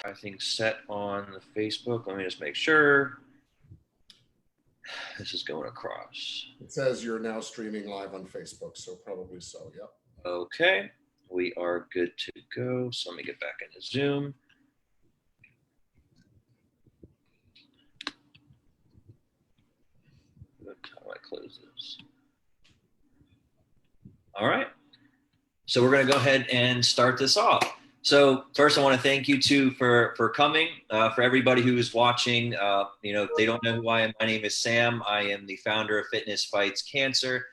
I think, set on the Facebook. Let me just make sure this is going across. It says you're now streaming live on Facebook, so probably so, yep. Okay, we are good to go. So let me get back into Zoom. How do I close this? All right. So we're going to go ahead and start this off. So first, I want to thank you two for coming. For everybody who is watching, if they don't know who I am, my name is Sam. I am the founder of Fitness Fights Cancer.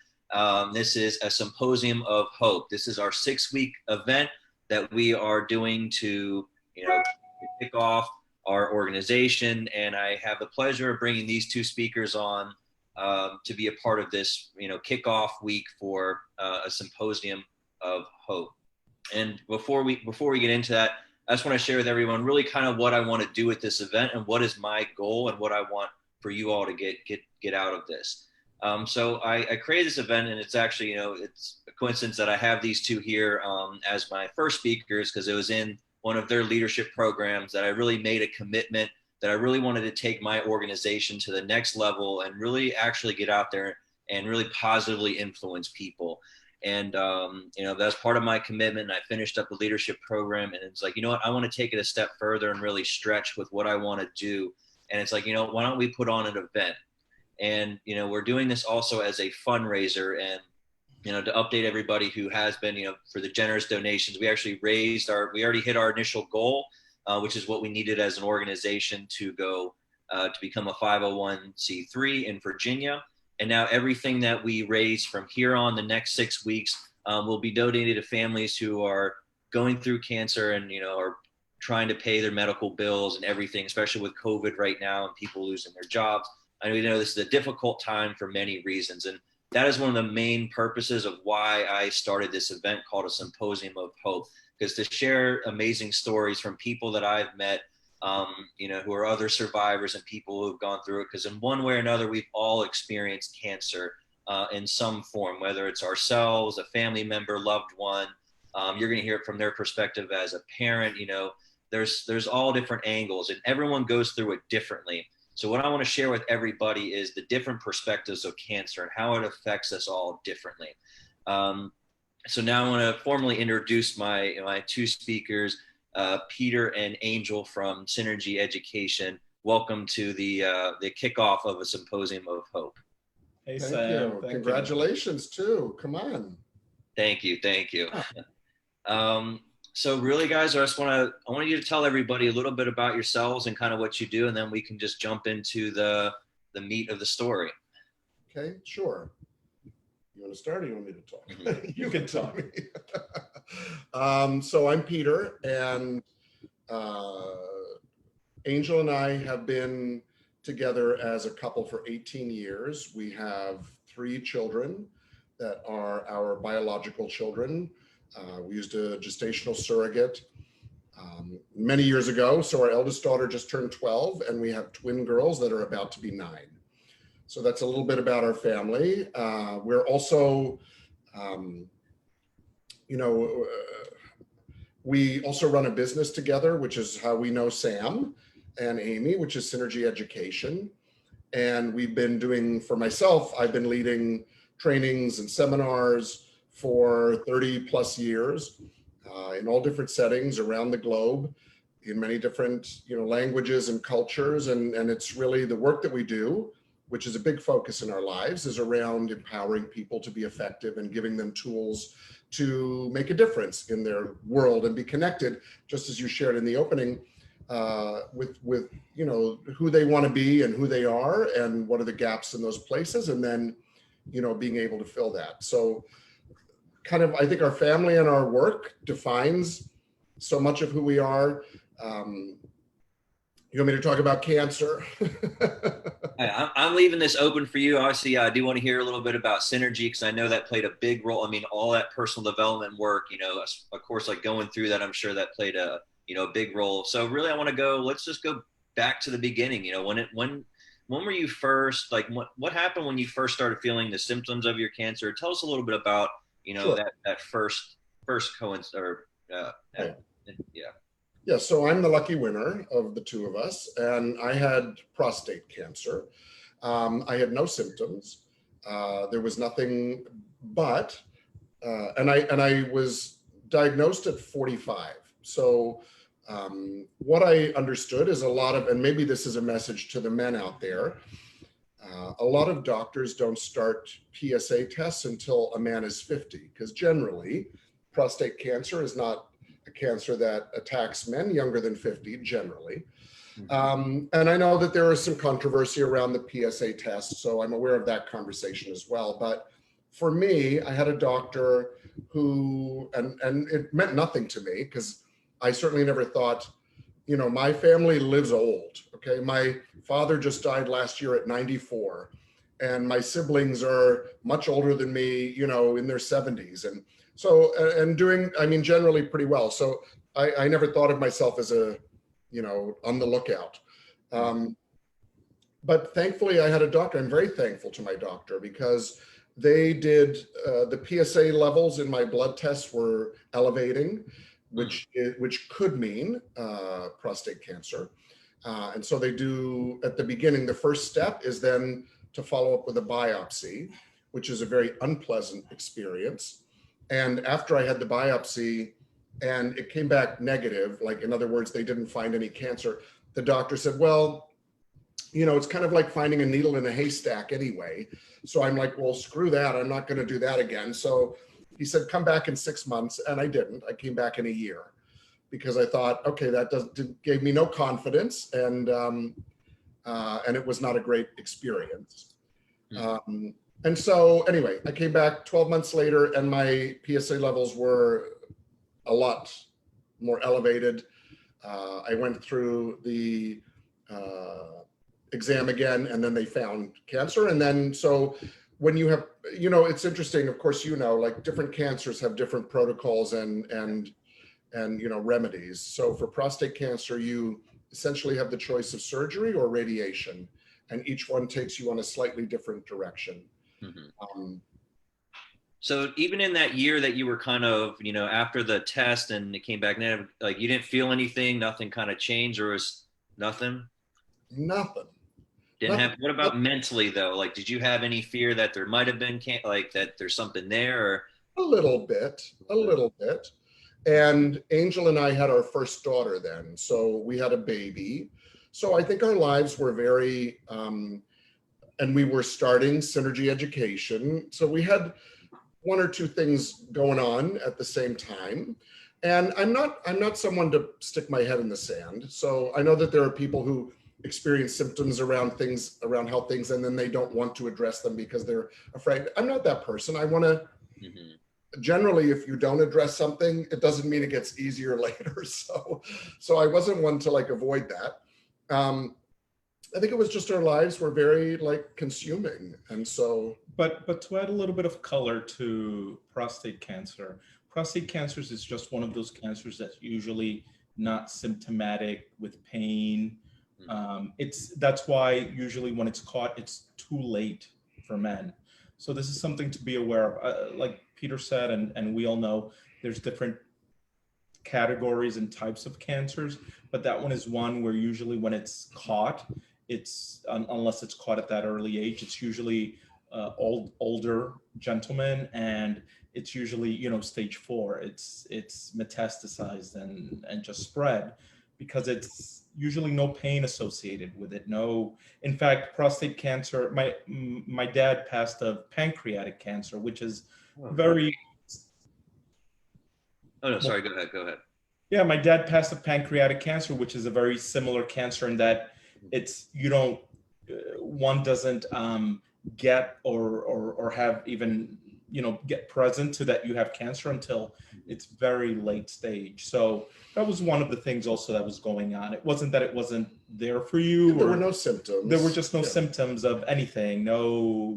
This is a Symposium of Hope. This is our 6-week event that we are doing to, kick off our organization. And I have the pleasure of bringing these two speakers on to be a part of this, kickoff week for a Symposium of Hope. And before we get into that, I just want to share with everyone really kind of what I want to do with this event and what is my goal and what I want for you all to get out of this. So I created this event, and it's actually, it's a coincidence that I have these two here as my first speakers, because it was in one of their leadership programs that I really made a commitment that I really wanted to take my organization to the next level and really actually get out there and really positively influence people. And, that's part of my commitment. And I finished up the leadership program, and it's like, I want to take it a step further and really stretch with what I want to do. And it's like, why don't we put on an event? And, we're doing this also as a fundraiser. And, to update everybody who has been, for the generous donations, we actually we already hit our initial goal, which is what we needed as an organization to go to become a 501c3 in Virginia. And now everything that we raise from here on the next 6 weeks will be donated to families who are going through cancer and, are trying to pay their medical bills and everything, especially with COVID right now and people losing their jobs. I know this is a difficult time for many reasons. And that is one of the main purposes of why I started this event called a Symposium of Hope, because to share amazing stories from people that I've met, who are other survivors and people who have gone through it. Because in one way or another, we've all experienced cancer in some form, whether it's ourselves, a family member, loved one. You're going to hear it from their perspective as a parent. There's all different angles, and everyone goes through it differently. So what I want to share with everybody is the different perspectives of cancer and how it affects us all differently. So now I want to formally introduce my two speakers, Peter and Angel from Synergy Education. Welcome to the kickoff of a Symposium of Hope. Hey, Sam. Thank you. Congratulations too. Come on. Thank you. So really, guys, I want you to tell everybody a little bit about yourselves and kind of what you do, and then we can just jump into the meat of the story. Okay, sure. You want to start, or you want me to talk? Mm-hmm. You can tell me. So I'm Peter, and Angel and I have been together as a couple for 18 years. We have 3 children that are our biological children. We used a gestational surrogate many years ago. So our eldest daughter just turned 12, and we have twin girls that are about to be 9. So that's a little bit about our family. We're also, we also run a business together, which is how we know Sam and Amy, which is Synergy Education. And we've been doing, for myself, I've been leading trainings and seminars for 30 plus years in all different settings around the globe, in many different languages and cultures. And it's really the work that we do, which is a big focus in our lives, is around empowering people to be effective and giving them tools to make a difference in their world and be connected, just as you shared in the opening, with who they want to be and who they are and what are the gaps in those places, and then being able to fill that. So kind of, I think our family and our work defines so much of who we are. You want me to talk about cancer? I'm leaving this open for you. Obviously, I do want to hear a little bit about Synergy, because I know that played a big role. I mean, all that personal development work, of course, like going through that, I'm sure that played a big role. So really, I want to let's just go back to the beginning. When were you first, like, what happened when you first started feeling the symptoms of your cancer? Tell us a little bit about, Sure. that first coincidence, or, yeah. yeah. Yeah, so I'm the lucky winner of the two of us, and I had prostate cancer. I had no symptoms. There was nothing, but and I was diagnosed at 45. So what I understood is a lot of, and maybe this is a message to the men out there. A lot of doctors don't start PSA tests until a man is 50, because generally prostate cancer is not a cancer that attacks men younger than 50, generally. And I know that there is some controversy around the PSA test, so I'm aware of that conversation as well. But for me, I had a doctor who, and it meant nothing to me because I certainly never thought, my family lives old. Okay. My father just died last year at 94, and my siblings are much older than me, in their 70s. And so, and doing, I mean, generally pretty well. So I never thought of myself as on the lookout. But thankfully, I had a doctor. I'm very thankful to my doctor because they did the PSA levels in my blood tests were elevating, which could mean prostate cancer. And so they do at the beginning. The first step is then to follow up with a biopsy, which is a very unpleasant experience. And after I had the biopsy, and it came back negative, like in other words, they didn't find any cancer, the doctor said, well, it's kind of like finding a needle in a haystack anyway. So I'm like, well, screw that. I'm not going to do that again. So he said, come back in 6 months. And I didn't. I came back in a year because I thought, okay, that gave me no confidence. And it was not a great experience. And so anyway, I came back 12 months later and my PSA levels were a lot more elevated. I went through the exam again, and then they found cancer. And then, so when you have, it's interesting, of course, like different cancers have different protocols and remedies. So for prostate cancer, you essentially have the choice of surgery or radiation, and each one takes you on a slightly different direction. So even in that year that you were kind of, after the test and it came back negative, like you didn't feel anything, nothing kind of changed, or was nothing? Nothing. Didn't have. What about mentally though? Like, did you have any fear that there might have been like that there's something there? Or a little bit. And Angel and I had our first daughter then, so we had a baby. So I think our lives were very, and we were starting Synergy Education. So we had one or two things going on at the same time. And I'm not someone to stick my head in the sand. So I know that there are people who experience symptoms around health things, and then they don't want to address them because they're afraid. I'm not that person. I want to, generally, if you don't address something, it doesn't mean it gets easier later. So I wasn't one to like avoid that. I think it was just our lives were very like consuming. And so. But to add a little bit of color to prostate cancer is just one of those cancers that's usually not symptomatic with pain. That's why usually when it's caught, it's too late for men. So this is something to be aware of. Like Peter said, and we all know, there's different categories and types of cancers, but that one is one where usually when it's caught, unless it's caught at that early age, it's usually older gentlemen, and it's usually stage 4. It's metastasized and just spread, because it's usually no pain associated with it. No, in fact, prostate cancer. My dad passed of pancreatic cancer, which is very. Oh no, sorry. Go ahead. Yeah, my dad passed of pancreatic cancer, which is a very similar cancer in that one doesn't get or have even get present to that you have cancer until it's very late stage. So that was one of the things also that was going on. It wasn't that it wasn't there for you. There were no symptoms. There were just no symptoms of anything, no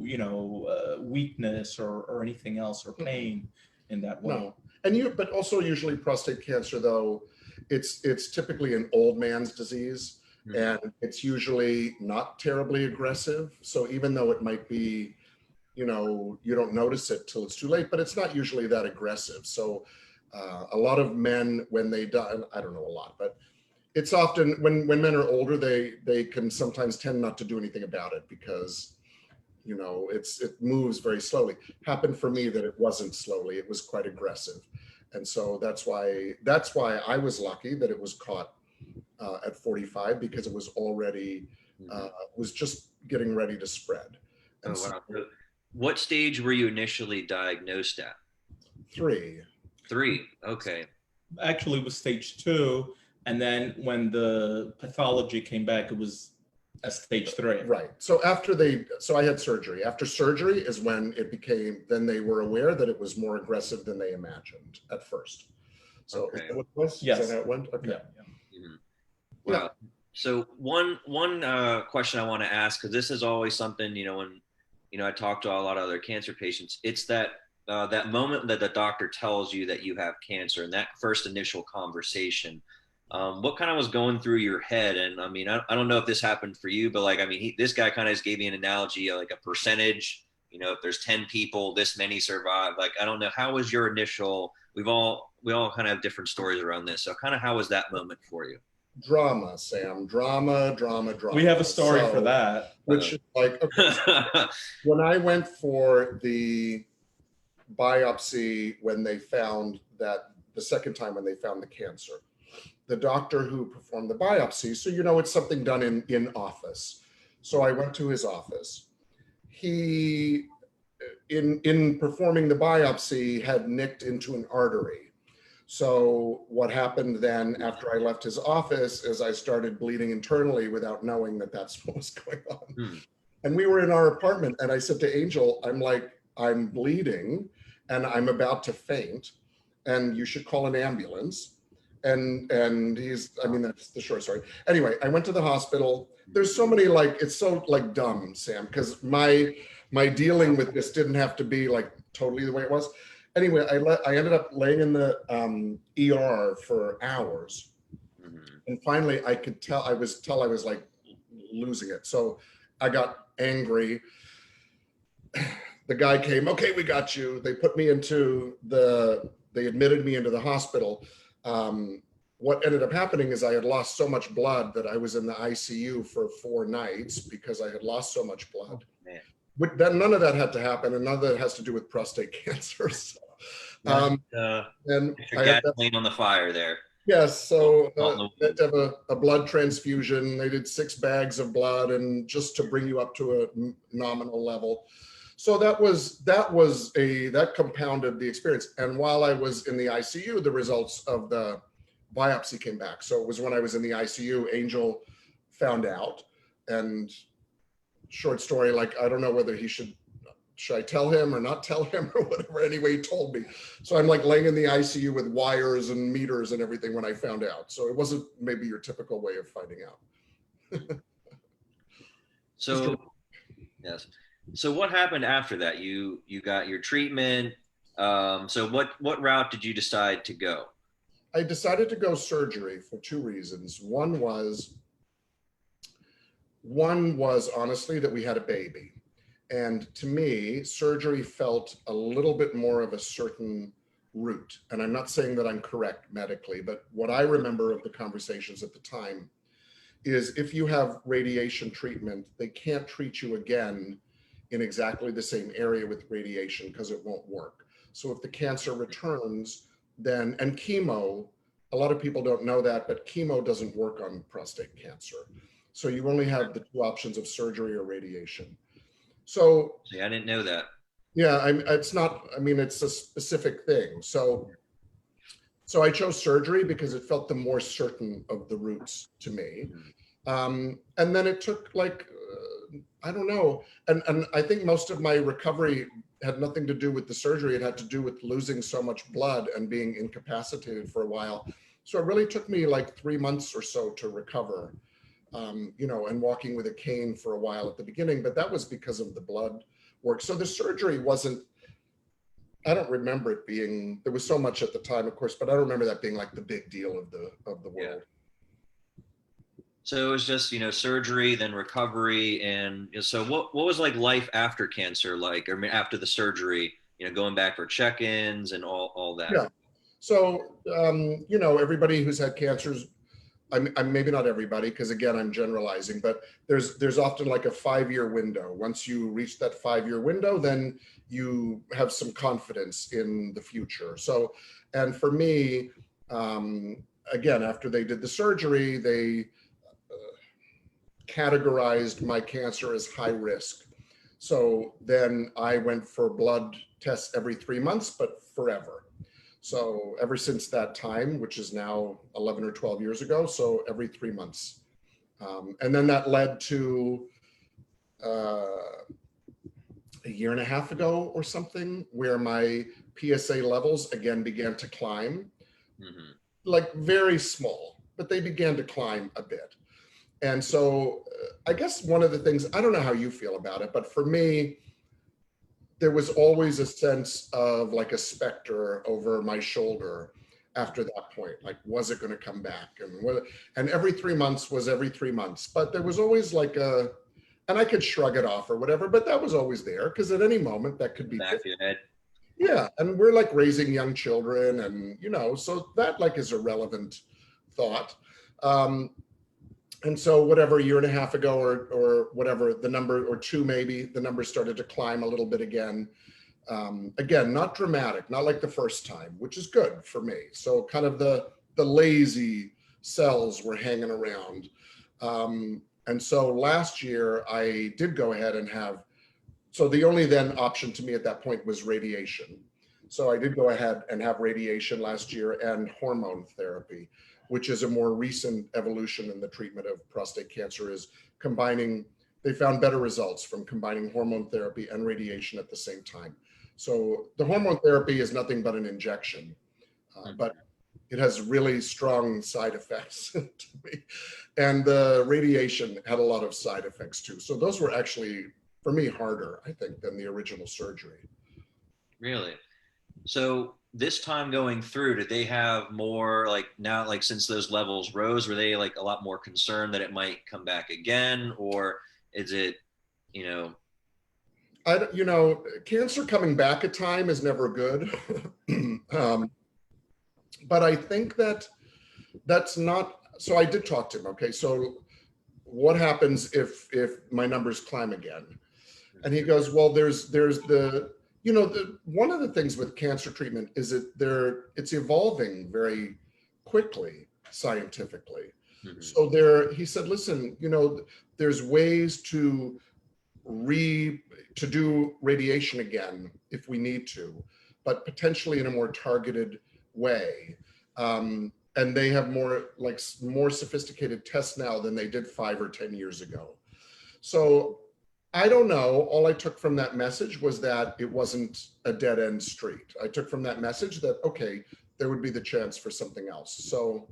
weakness or anything else or pain in that way. No. But also usually prostate cancer though, it's typically an old man's disease. And it's usually not terribly aggressive. So even though it might be, you don't notice it till it's too late, but it's not usually that aggressive. So A lot of men, when they die, I don't know a lot, but it's often when men are older, they can sometimes tend not to do anything about it because, you know, it moves very slowly. Happened for me that it wasn't slowly, it was quite aggressive. And so that's why I was lucky that it was caught at 45, because it was already was just getting ready to spread. And Oh, so wow. So what stage were you initially diagnosed at? 3. Three. Okay. Actually, it was stage 2, and then when the pathology came back, it was a stage 3. Right. So so I had surgery. After surgery is when it became, then they were aware that it was more aggressive than they imagined at first. So Okay. is that what it was? Yes. Is that how it went? Okay. Yeah. Mhm. Yeah. Wow. So one question I want to ask, because this is always something, when I talk to a lot of other cancer patients, it's that moment that the doctor tells you that you have cancer, and that first initial conversation. What kind of was going through your head? And I mean, I don't know if this happened for you, but like, I mean, this guy kind of just gave me an analogy, like a percentage. If there's 10 people, this many survive. Like, I don't know. How was your initial? We all kind of have different stories around this. So, kind of, how was that moment for you? Drama, Sam. Drama. We have a story for that. Which is like, okay, so when I went for the biopsy, when they found that the second time when they found the cancer, the doctor who performed the biopsy, so it's something done in office. So I went to his office. He, in performing the biopsy, had nicked into an artery. So what happened then after I left his office is I started bleeding internally without knowing that that's what was going on. Hmm. And we were in our apartment, and I said to Angel, I'm bleeding and I'm about to faint, and you should call an ambulance. And that's the short story. Anyway, I went to the hospital. There's so many, it's so dumb, Sam, because my dealing with this didn't have to be like totally the way it was. Anyway, I ended up laying in the ER for hours, and finally I could tell I was like losing it. So I got angry. The guy came. Okay, we got you. They put me they admitted me into the hospital. What ended up happening is I had lost so much blood that I was in the ICU for 4 nights because I had lost so much blood. Man. But then none of that had to happen, and none of that has to do with prostate cancer. So, and I had gasoline on the fire there. yes, so they had to have a blood transfusion. They did 6 bags of blood, and just to bring you up to a nominal level. So that compounded the experience. And while I was in the ICU, the results of the biopsy came back. So it was when I was in the ICU, Angel found out, and short story, like, I don't know whether should I tell him or not tell him or whatever. Anyway, he told me. So I'm like laying in the ICU with wires and meters and everything when I found out. So it wasn't maybe your typical way of finding out. So, yes. So what happened after that? You got your treatment. So what route did you decide to go? I decided to go surgery for 2 reasons. One was honestly that we had a baby. And to me, surgery felt a little bit more of a certain route. And I'm not saying that I'm correct medically, but what I remember of the conversations at the time is if you have radiation treatment, they can't treat you again in exactly the same area with radiation because it won't work. So if the cancer returns, then, and chemo, a lot of people don't know that, but chemo doesn't work on prostate cancer. So you only have the 2 options of surgery or radiation. So See, I didn't know that. yeah, it's a specific thing. So I chose surgery because it felt the more certain of the routes to me. And then it took I don't know. And I think most of my recovery had nothing to do with the surgery. It had to do with losing so much blood and being incapacitated for a while. So it really took me like 3 months or so to recover, and walking with a cane for a while at the beginning, but that was because of the blood work. So the surgery I don't remember it being, there was so much at the time, of course, but I don't remember that being like the big deal of the world. Yeah. So it was just, surgery, then recovery. And so what was like life after cancer, like, or after the surgery, going back for check-ins and all that? Yeah. So, everybody who's had cancers, I'm maybe not everybody, because again, I'm generalizing, but there's often like a 5-year window. Once you reach that 5-year window, then you have some confidence in the future. So, and for me, again, after they did the surgery, they categorized my cancer as high risk. So then I went for blood tests every 3 months, but forever. So ever since that time, which is now 11 or 12 years ago, so every 3 months. And then that led to a year and a half ago or something, where my PSA levels again began to climb, like very small, but they began to climb a bit. And so I guess one of the things, I don't know how you feel about it, but for me, there was always a sense of like a specter over my shoulder after that point. Like, was it going to come back? And every 3 months was every 3 months, but there was always like and I could shrug it off or whatever, but that was always there, because at any moment that could be back of your head. Yeah, and we're like raising young children, and so that like is a relevant thought. And so whatever, a year and a half ago or whatever, the number, or two maybe, the number started to climb a little bit again. Again, not dramatic, not like the first time, which is good for me. So kind of the lazy cells were hanging around. And so last year I did go ahead and so the only then option to me at that point was radiation. So I did go ahead and have radiation last year and hormone therapy, which is a more recent evolution in the treatment of prostate cancer, is they found better results from combining hormone therapy and radiation at the same time. So the hormone therapy is nothing but an injection, but it has really strong side effects to me. And the radiation had a lot of side effects too. So those were actually, for me, harder, I think, than the original surgery. Really? So this time going through, did they have more, like, now, like, since those levels rose, were they like a lot more concerned that it might come back again? Or is it, cancer coming back a time is never good. But I think that's not, so I did talk to him. Okay, so what happens if my numbers climb again? And he goes, well, there's one of the things with cancer treatment is it's evolving very quickly scientifically. So he said, listen, there's ways to do radiation again if we need to, but potentially in a more targeted way. And they have more sophisticated tests now than they did 5 or 10 years ago. So I don't know. All I took from that message was that it wasn't a dead end street. I took from that message that, okay, there would be the chance for something else. So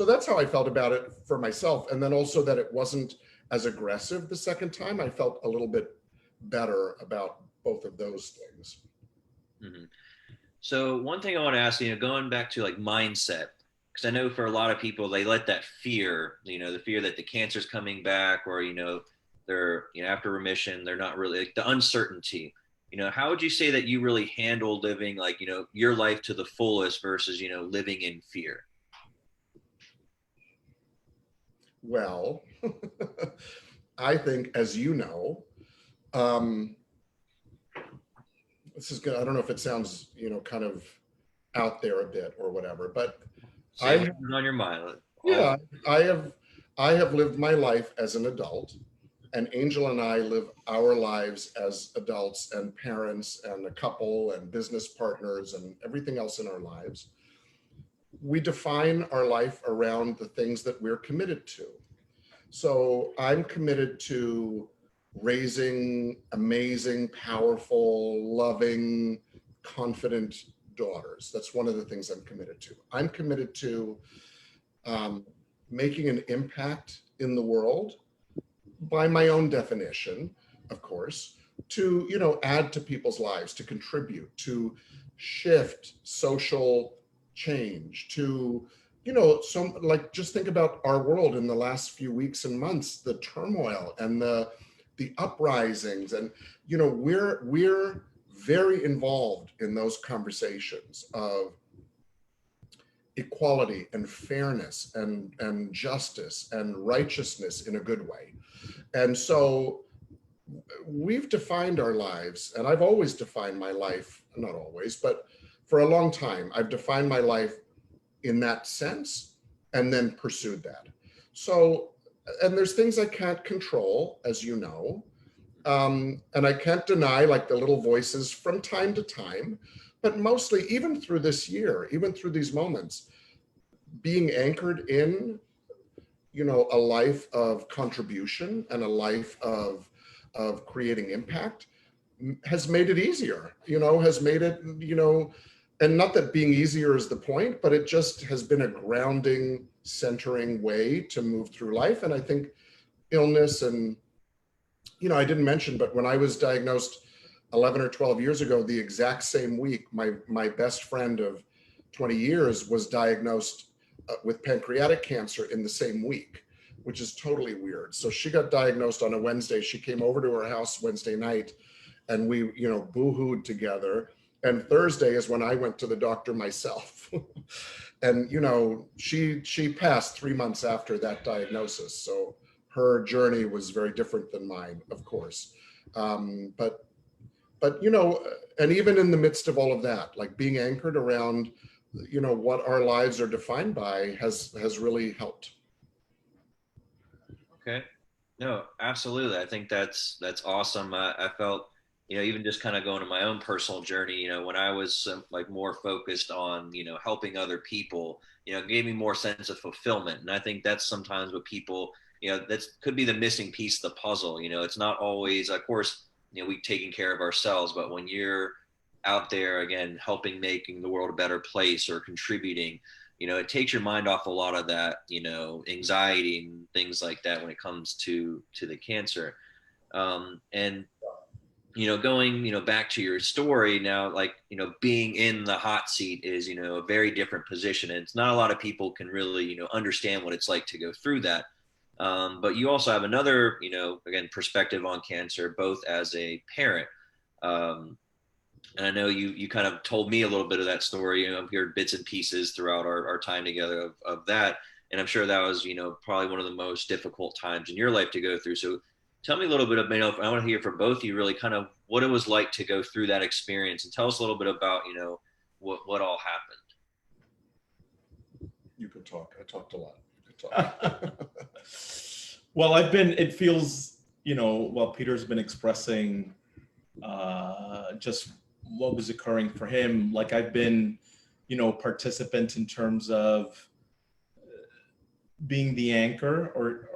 that's how I felt about it for myself. And then also that it wasn't as aggressive the second time. I felt a little bit better about both of those things. Mm-hmm. So one thing I want to ask, going back to like mindset, because I know for a lot of people, they let that fear, the fear that the cancer's coming back, or, they're, after remission, they're not really, like, the uncertainty, how would you say that you really handle living, like, your life to the fullest versus, living in fear? Well, I think, as you know, this is good. I don't know if it sounds, kind of out there a bit or whatever, but What's on your mind. Yeah, I have lived my life as an adult, and Angel and I live our lives as adults and parents and a couple and business partners and everything else in our lives. We define our life around the things that we're committed to. So I'm committed to raising amazing, powerful, loving, confident daughters. That's one of the things I'm committed to. I'm committed to making an impact in the world by my own definition, of course, to, add to people's lives, to contribute, to shift social change, to, just think about our world in the last few weeks and months, the turmoil and the uprisings, and, we're very involved in those conversations of equality and fairness and justice and righteousness in a good way. And so we've defined our lives, and I've always defined my life, not always, but for a long time, I've defined my life in that sense and then pursued that. So, and there's things I can't control, as you know, and I can't deny like the little voices from time to time, but mostly even through this year, even through these moments, being anchored in, you know, a life of contribution and a life of creating impact has made it easier, you know, has made it, you know, and not that being easier is the point, but it just has been a grounding, centering way to move through life. And I think illness and, you know, I didn't mention, but when I was diagnosed 11 or 12 years ago, the exact same week, my best friend of 20 years was diagnosed with pancreatic cancer in the same week, which is totally weird. So she got diagnosed on a Wednesday. She came over to her house Wednesday night and we, you know, boo-hooed together. And Thursday is when I went to the doctor myself. And, you know, she passed 3 months after that diagnosis. So her journey was very different than mine, of course. But, you know, and even in the midst of all of that, like being anchored around, you know, what our lives are defined by has really helped. Okay. No, absolutely. I think that's awesome. I felt, you know, even just kind of going to my own personal journey, you know, when I was like more focused on, you know, helping other people, you know, it gave me more sense of fulfillment. And I think that's sometimes what people, you know, that could be the missing piece of the puzzle. You know, it's not always, of course, you know, we've taken care of ourselves, but when you're out there again, helping making the world a better place or contributing, you know, it takes your mind off a lot of that, you know, anxiety and things like that when it comes to the cancer. And you know, going, you know, back to your story now, like, you know, being in the hot seat is, you know, a very different position. And it's not a lot of people can really, you know, understand what it's like to go through that. But you also have another, you know, again, perspective on cancer, both as a parent. Um, and I know you kind of told me a little bit of that story. You know, I've heard bits and pieces throughout our time together of that. And I'm sure that was, you know, probably one of the most difficult times in your life to go through. So tell me a little bit of, you know, I want to hear from both of you really kind of what it was like to go through that experience, and tell us a little bit about, you know, what all happened. You could talk. I talked a lot. You could talk. Well, it feels, you know, while Peter's been expressing just what was occurring for him, like I've been, you know, participant in terms of being the anchor or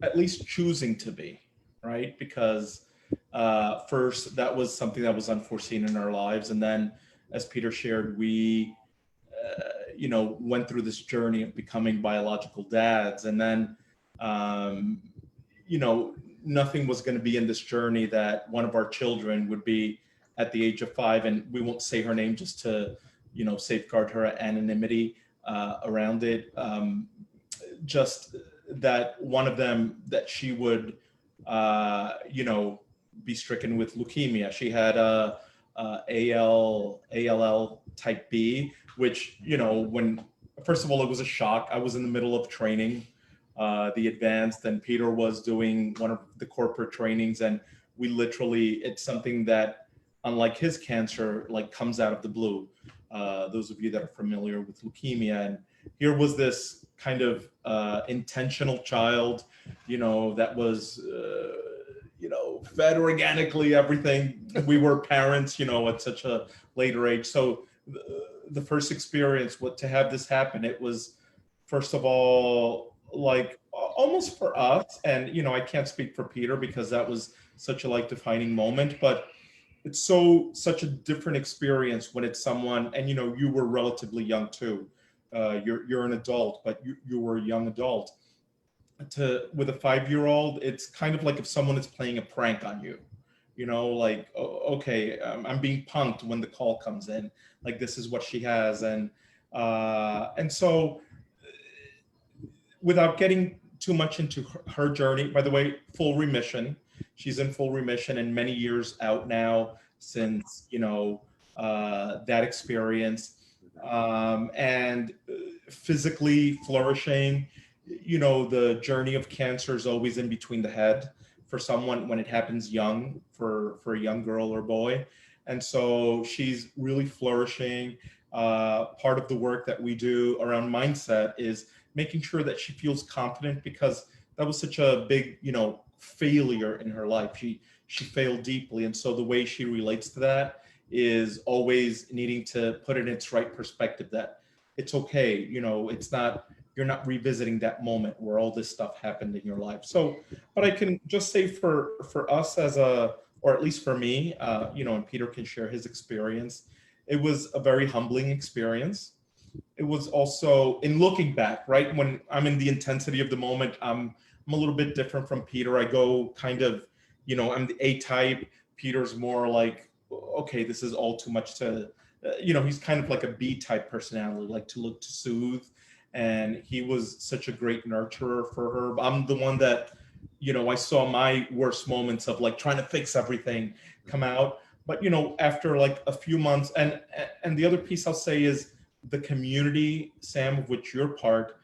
at least choosing to be, right? Because first, that was something that was unforeseen in our lives. And then, as Peter shared, we, you know, went through this journey of becoming biological dads. And then, you know, nothing was going to be in this journey that one of our children would be at the age of 5, and we won't say her name just to, you know, safeguard her anonymity around it. Just that one of them, that she would, you know, be stricken with leukemia. She had ALL type B, which, you know, when, first of all, it was a shock. I was in the middle of training the advanced, and Peter was doing one of the corporate trainings, and we literally, it's something that, unlike his cancer, like comes out of the blue. Those of you that are familiar with leukemia, and here was this kind of intentional child, you know, that was, you know, fed organically, everything. We were parents, you know, at such a later age. So the first experience, what to have this happen, it was, first of all, like almost for us, and, you know, I can't speak for Peter because that was such a like defining moment, but it's such a different experience when it's someone, and, you know, you were relatively young too. You're an adult, but you were a young adult. With a 5-year-old, it's kind of like if someone is playing a prank on you, you know, like, oh, okay, I'm being punked when the call comes in, like this is what she has. And so without getting too much into her journey, by the way, full remission, she's in full remission and many years out now. since, that experience, and physically flourishing. The journey of cancer is always in between the head for someone when it happens young, for a young girl or boy. And so she's really flourishing. Part of the work that we do around mindset is making sure that she feels confident, because that was such a big, failure in her life. She failed deeply. And so the way she relates to that is always needing to put it in its right perspective, that it's okay. It's not, you're not revisiting that moment where all this stuff happened in your life. So, but I can just say for us as a, or at least for me, and Peter can share his experience, it was a very humbling experience. It was also, in looking back, right, when I'm in the intensity of the moment, I'm a little bit different from Peter. I go kind of, I'm the A type. Peter's more like, okay, this is all too much to, he's kind of like a B type personality, like to look to soothe. And he was such a great nurturer for her. I'm the one that, I saw my worst moments of like trying to fix everything come out. But, after like a few months, and the other piece I'll say is the community, Sam, of which you're part,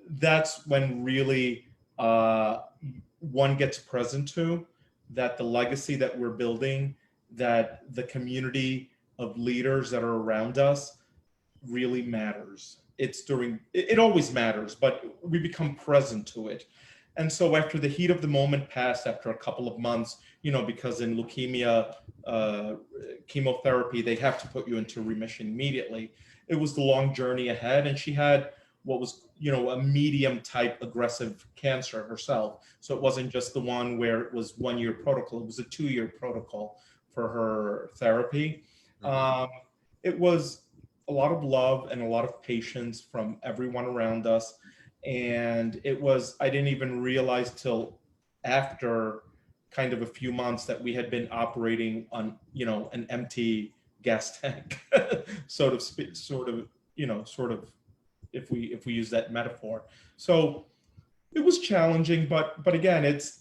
that's when really one gets present to that the legacy that we're building, that the community of leaders that are around us really matters. It always matters, but we become present to it. And so after the heat of the moment passed, after a couple of months, because in leukemia, chemotherapy, they have to put you into remission immediately. It was the long journey ahead, and she had what was, a medium type aggressive cancer herself. So it wasn't just the one where it was 1 year protocol, it was a 2 year protocol for her therapy. It was a lot of love and a lot of patience from everyone around us. And I didn't even realize till after kind of a few months that we had been operating on, an empty gas tank, sort of, if we use that metaphor. So it was challenging, but again, it's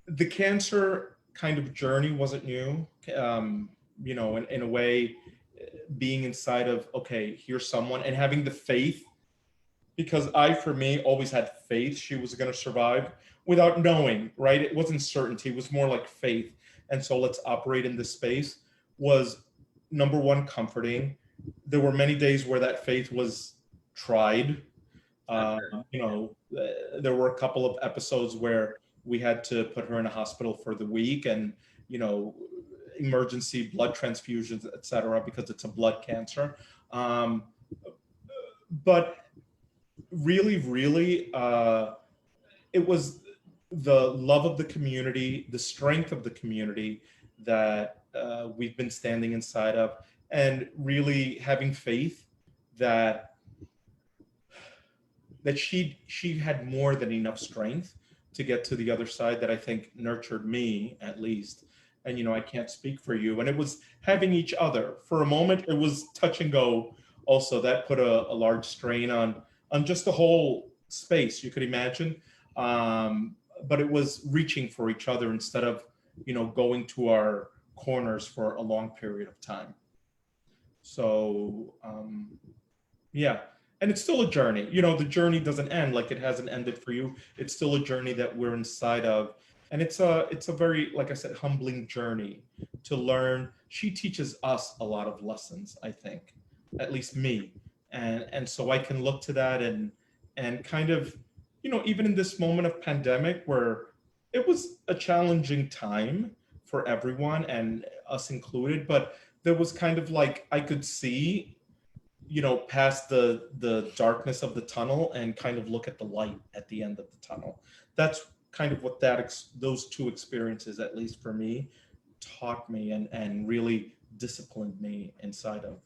the cancer kind of journey wasn't new. In a way, being inside of, okay, here's someone, and having the faith, because for me, always had faith she was going to survive without knowing, right? It wasn't certainty, it was more like faith. And so let's operate in this space was, number one, comforting. There were many days where that faith was tried. There were a couple of episodes where we had to put her in a hospital for the week, and, emergency blood transfusions, et cetera, because it's a blood cancer. But really, really, it was the love of the community, the strength of the community that we've been standing inside of, and really having faith that she had more than enough strength to get to the other side, that I think nurtured me, at least. And I can't speak for you. And it was having each other. For a moment, it was touch and go. Also, that put a large strain on just the whole space, you could imagine. But it was reaching for each other instead of, going to our corners for a long period of time. So, yeah. And it's still a journey. The journey doesn't end, like it hasn't ended for you. It's still a journey that we're inside of. And it's a very, like I said, humbling journey to learn. She teaches us a lot of lessons, I think, at least me. And so I can look to that and kind of, even in this moment of pandemic where it was a challenging time for everyone and us included, but there was kind of like, I could see, past the darkness of the tunnel and kind of look at the light at the end of the tunnel. That's kind of what those two experiences, at least for me, taught me and really disciplined me inside of.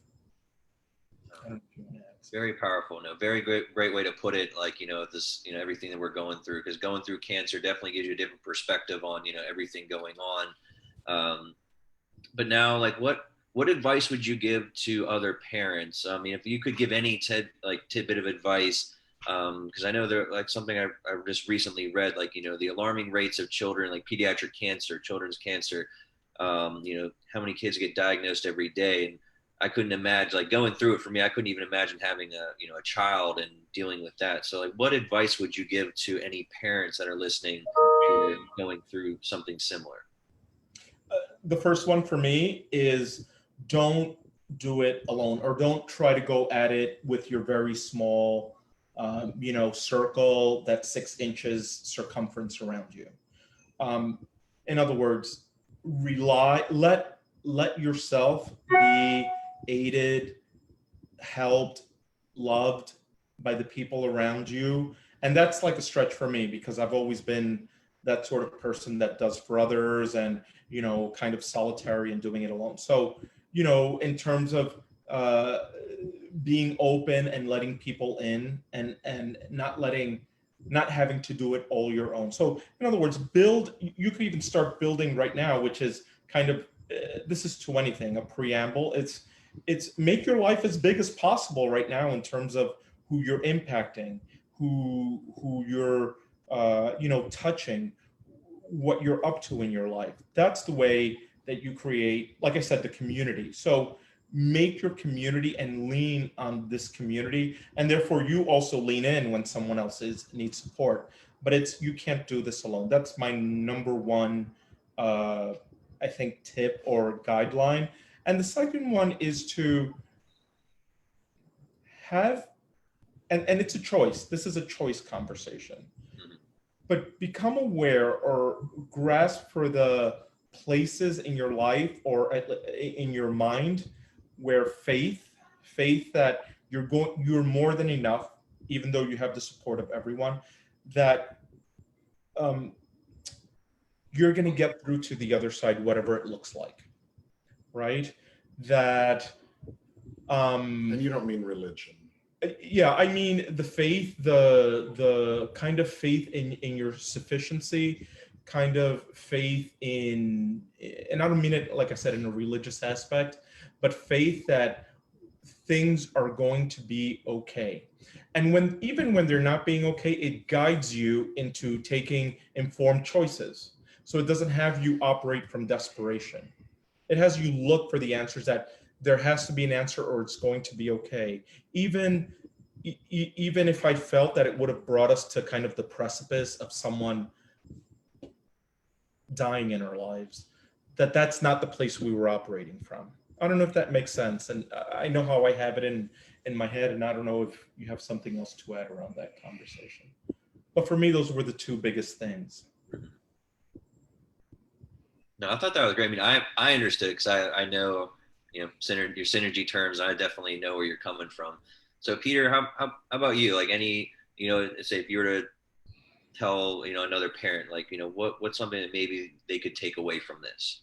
Very powerful. No, very great way to put it. Like, this, everything that we're going through, because going through cancer definitely gives you a different perspective on, everything going on. But now, like, what advice would you give to other parents? I mean, if you could give any tidbit of advice, because I know there, like, something I just recently read, like, the alarming rates of children, like pediatric cancer, children's cancer, How many kids get diagnosed every day, and I couldn't imagine, like, going through it for me. I couldn't even imagine having a child and dealing with that. So, like, what advice would you give to any parents that are listening who are going through something similar? The first one for me is don't do it alone, or don't try to go at it with your very small, circle that's 6 inches circumference around you. In other words, let yourself be aided, helped, loved by the people around you. And that's like a stretch for me, because I've always been that sort of person that does for others, and kind of solitary and doing it alone. So in terms of being open and letting people in, and not having to do it all your own. So in other words, you could even start building right now, which is kind of this is to anything a preamble. It's make your life as big as possible right now, in terms of who you're impacting, who you're touching, what you're up to in your life. That's the way that you create, like I said, the community. So make your community and lean on this community, and therefore you also lean in when someone else needs support. But you can't do this alone. That's my number one I think tip or guideline. And the second one is to have, and it's a choice, this is a choice conversation, but become aware or grasp for the places in your life or in your mind where faith that you're more than enough, even though you have the support of everyone, that you're going to get through to the other side, whatever it looks like, right? That And you don't mean religion. Yeah, I mean the faith, the kind of faith in your sufficiency, kind of faith in, and I don't mean it, like I said, in a religious aspect, but faith that things are going to be okay. And even when they're not being okay, it guides you into taking informed choices. So it doesn't have you operate from desperation. It has you look for the answers, that there has to be an answer or it's going to be okay. Even if I felt that it would have brought us to kind of the precipice of someone dying in our lives, that's not the place we were operating from. I don't know if that makes sense. And I know how I have it in my head, and I don't know if you have something else to add around that conversation. But for me, those were the two biggest things. No, I thought that was great. I mean, I understood, because I know, your synergy terms. I definitely know where you're coming from. So, Peter, how about you? Like, any, say if you were to tell, another parent, like, what's something that maybe they could take away from this?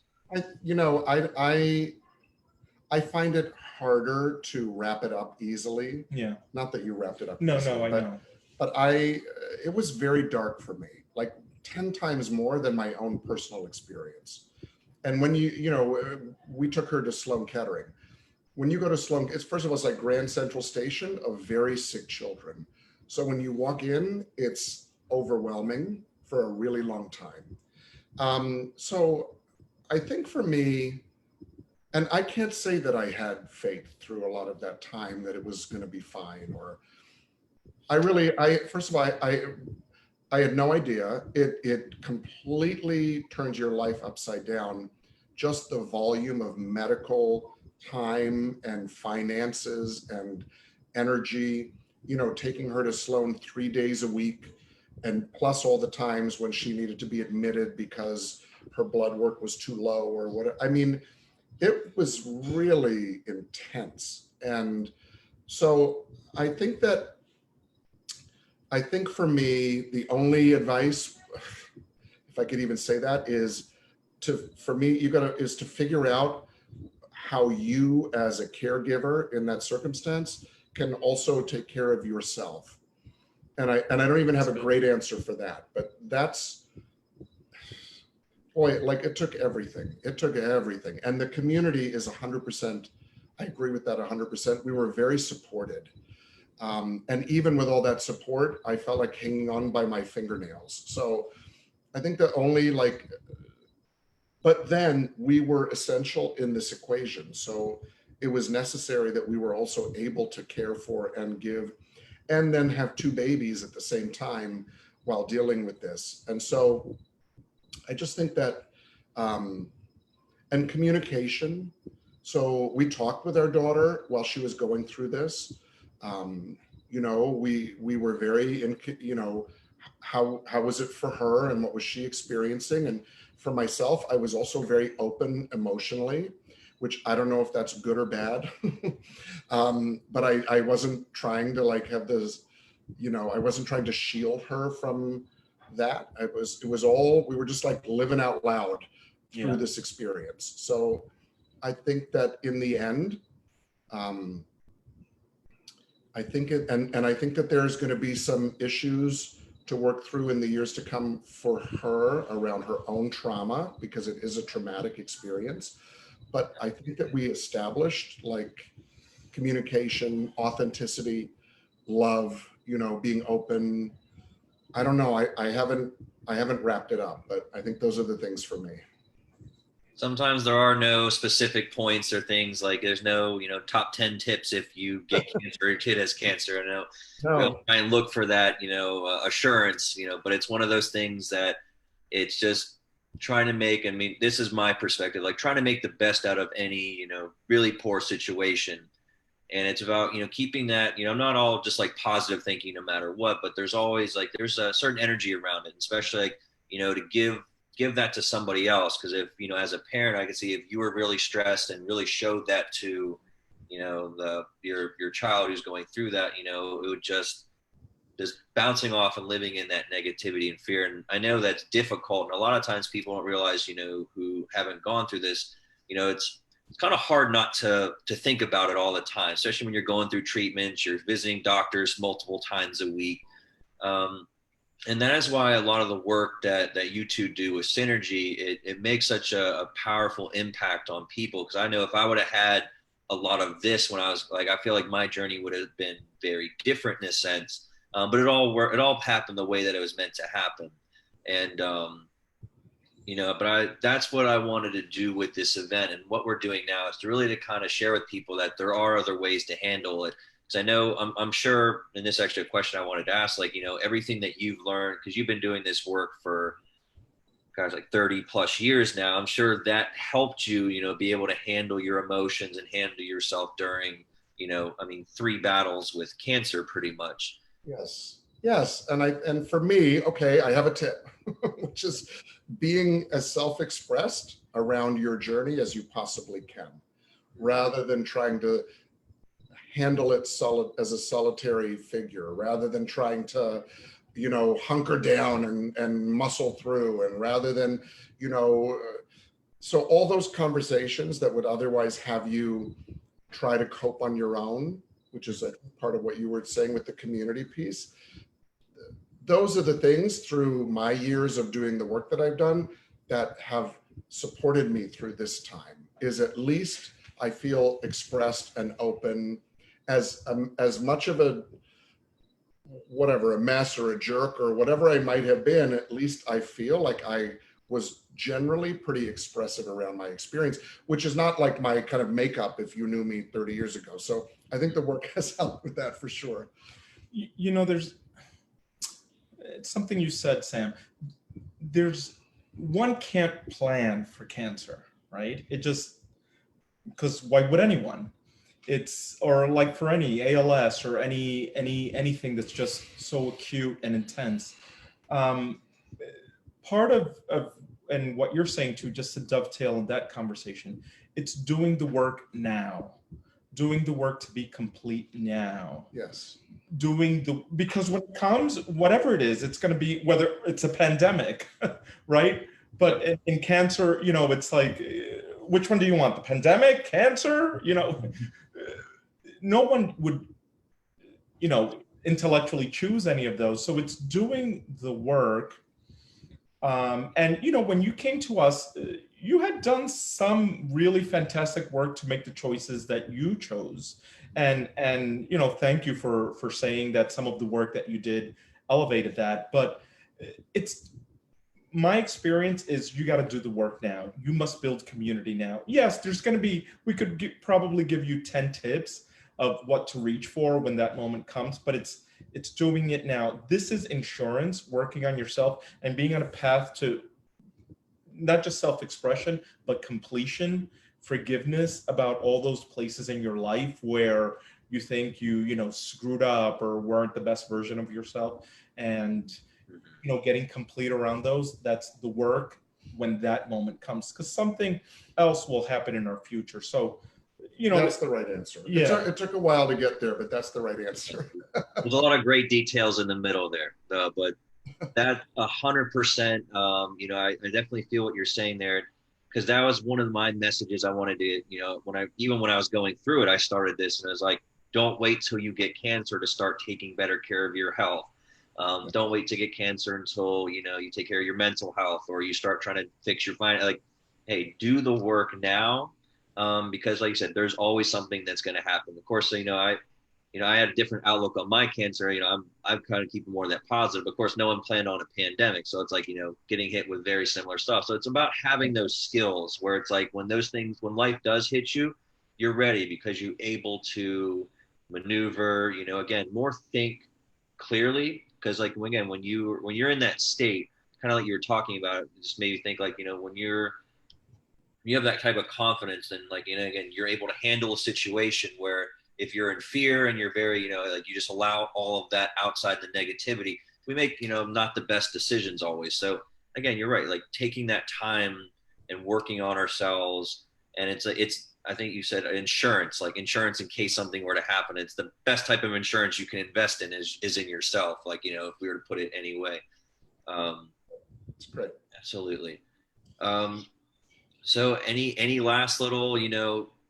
I find it harder to wrap it up easily. Yeah. Not that you wrapped it up. No, easily, I know. But it was very dark for me, like 10 times more than my own personal experience. And when we took her to Sloan Kettering. When you go to Sloan, first of all, it's like Grand Central Station of very sick children. So when you walk in, it's overwhelming for a really long time. So I think for me, and I can't say that I had faith through a lot of that time that it was going to be fine, or first of all, I had no idea. It completely turns your life upside down. Just the volume of medical time and finances and energy, taking her to Sloan 3 days a week, and plus all the times when she needed to be admitted because her blood work was too low or what. I mean, it was really intense. And so I think for me, the only advice, if I could even say that, is to figure out how you as a caregiver in that circumstance can also take care of yourself. And I don't even have a great answer for that, but like it took everything. It took everything. And the community is 100%. I agree with that 100%. We were very supported. And even with all that support, I felt like hanging on by my fingernails. So I think the But then we were essential in this equation. So it was necessary that we were also able to care for and give, and then have two babies at the same time while dealing with this. And so I just think that, and communication. So we talked with our daughter while she was going through this. We were very how was it for her and what was she experiencing? And for myself, I was also very open emotionally, which I don't know if that's good or bad. But I wasn't trying to have this, I wasn't trying to shield her from that. It was all, we were just living out loud through this experience. So I think that in the end, I think I think that there's going to be some issues to work through in the years to come for her around her own trauma, because it is a traumatic experience. But I think that we established communication, authenticity, love, being open. I don't know. I haven't wrapped it up, but I think those are the things for me. Sometimes there are no specific points or things, there's no, top 10 tips if you get cancer or your kid has cancer. I know we'll try and look for that, assurance, but it's one of those things that it's just trying to make, this is my perspective, trying to make the best out of any, really poor situation. And it's about, keeping that, not all just positive thinking no matter what, but there's always there's a certain energy around it, especially to give that to somebody else. Because if, as a parent, I can see if you were really stressed and really showed that to, your child who's going through that, it would just bouncing off and living in that negativity and fear. And I know that's difficult. And a lot of times people don't realize, who haven't gone through this, it's kind of hard not to think about it all the time, especially when you're going through treatments, you're visiting doctors multiple times a week. And that is why a lot of the work that you two do with Synergy, it makes such a powerful impact on people. Because I know if I would have had a lot of this when I was I feel like my journey would have been very different in a sense. But it all happened the way that it was meant to happen. And, that's what I wanted to do with this event. And what we're doing now is to kind of share with people that there are other ways to handle it. Because I know, I'm sure, and this is actually a question I wanted to ask, everything that you've learned, because you've been doing this work for, 30 plus years now, I'm sure that helped you, be able to handle your emotions and handle yourself during, 3 battles with cancer pretty much. Yes. And for me, okay, I have a tip, which is being as self-expressed around your journey as you possibly can, rather than trying to handle it as a solitary figure, rather than trying to, hunker down and muscle through, and rather than, so all those conversations that would otherwise have you try to cope on your own, which is a part of what you were saying with the community piece. Those are the things through my years of doing the work that I've done that have supported me through this time, is at least I feel expressed and open. As much of a mess or a jerk or whatever I might have been, at least I feel like I was generally pretty expressive around my experience, which is not my kind of makeup if you knew me 30 years ago. So I think the work has helped with that for sure. It's something you said, Sam. One can't plan for cancer, right? It just, because why would anyone? Or for any ALS or anything that's just so acute and intense. Part of and what you're saying too, just to dovetail in that conversation, it's doing the work now, doing the work to be complete now. Yes. Because when it comes, whatever it is, it's going to be, whether it's a pandemic, right? But in cancer, it's which one do you want? The pandemic, cancer? No one would, intellectually choose any of those. So it's doing the work. And, when you came to us, you had done some really fantastic work to make the choices that you chose. And thank you for saying that some of the work that you did elevated that. But my experience is you got to do the work now. You must build community now. Yes, there's going to be, we could probably give you 10 tips of what to reach for when that moment comes, but it's doing it now. This is insurance, working on yourself and being on a path to not just self-expression, but completion, forgiveness about all those places in your life where you think you screwed up or weren't the best version of yourself, and getting complete around those. That's the work when that moment comes, because something else will happen in our future. So that's the right answer. Yeah, it took a while to get there, but that's the right answer. There's a lot of great details in the middle there, but that 100%. I definitely feel what you're saying there, because that was one of my messages I wanted to. When I was going through it, I started this and I was like, don't wait till you get cancer to start taking better care of your health. Don't wait to get cancer until you take care of your mental health, or you start trying to fix your finance. Like, hey, do the work now, because like you said, there's always something that's going to happen. Of course, I had a different outlook on my cancer. I'm kind of keeping more of that positive. Of course, no one planned on a pandemic, so it's like getting hit with very similar stuff. So it's about having those skills where it's like when life does hit you, you're ready because you're able to maneuver. Again, more think clearly, because like again, when you're in that state, kind of like you're talking about, it just made me think like when you have that type of confidence, and like again, you're able to handle a situation where if you're in fear and you're very like you just allow all of that outside the negativity, we make not the best decisions always. So again, you're right, like taking that time and working on ourselves. And it's I think you said insurance, like insurance in case something were to happen. It's the best type of insurance you can invest in is in yourself, like if we were to put it anyway. It's great. Absolutely. So any last little,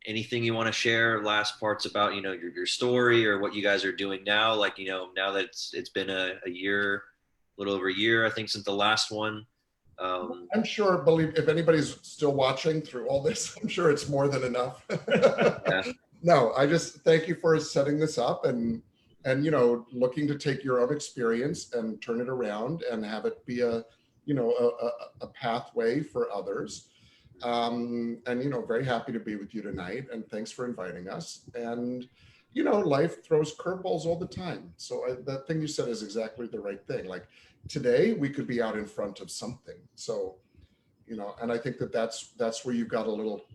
anything you want to share, last parts about, your story or what you guys are doing now? Like, now that it's been a year, a little over a year, I think, since the last one. I'm sure, if anybody's still watching through all this, I'm sure it's more than enough. Yeah. No, I just thank you for setting this up and looking to take your own experience and turn it around and have it be a pathway for others. And very happy to be with you tonight, and thanks for inviting us. And life throws curveballs all the time, so that thing you said is exactly the right thing. Like today we could be out in front of something, so and I think that's where you've got a little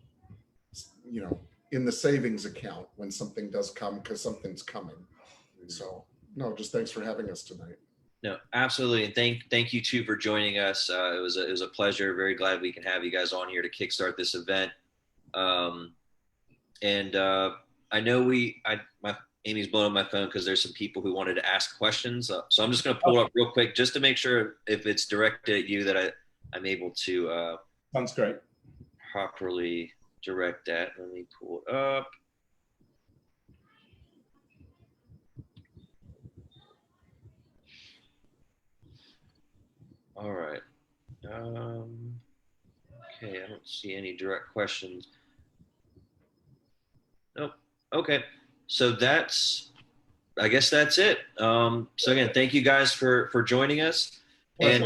in the savings account when something does come, because something's coming. So no, just thanks for having us tonight. No, absolutely. And thank you too for joining us. It was a pleasure. Very glad we can have you guys on here to kickstart this event. And I know Amy's blowing up my phone because there's some people who wanted to ask questions. So I'm just going to pull it up real quick just to make sure if it's directed at you that I'm able to sounds great. Properly direct that. Let me pull it up. All right. Okay, I don't see any direct questions. Nope. Okay. So I guess that's it. So again, thank you guys for joining us. And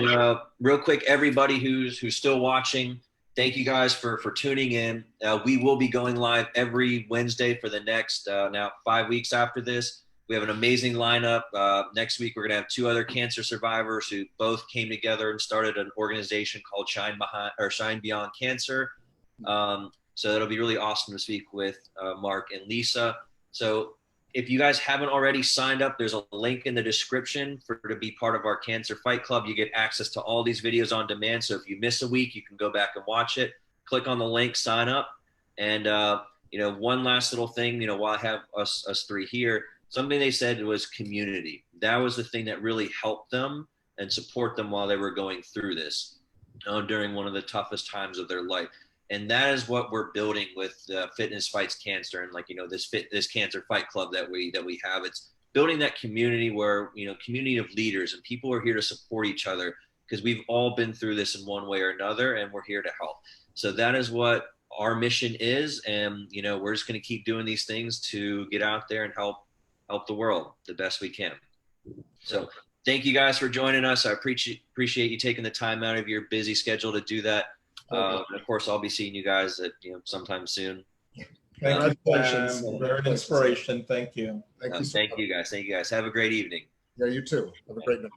real quick, everybody who's still watching, thank you guys for tuning in. We will be going live every Wednesday for the next now 5 weeks after this. We have an amazing lineup. Next week, we're going to have 2 other cancer survivors who both came together and started an organization called Shine Beyond Cancer. So it'll be really awesome to speak with Mark and Lisa. So if you guys haven't already signed up, there's a link in the description to be part of our Cancer Fight Club. You get access to all these videos on demand. So if you miss a week, you can go back and watch it. Click on the link, sign up. And, one last little thing, while I have us 3 here, something they said was community. That was the thing that really helped them and support them while they were going through this during one of the toughest times of their life. And that is what we're building with Fitness Fights Cancer, and this Cancer Fight Club that we have. It's building that community where community of leaders and people are here to support each other, because we've all been through this in one way or another, and we're here to help. So that is what our mission is, and we're just going to keep doing these things to get out there and help the world the best we can. So thank you guys for joining us. I appreciate you taking the time out of your busy schedule to do that. And of course, I'll be seeing you guys at sometime soon. Thank you, Sam. You're an inspiration. Thank you. Thank you so Thank much. you guys. Thank you guys. Have a great evening. Yeah, you too. Have a great night.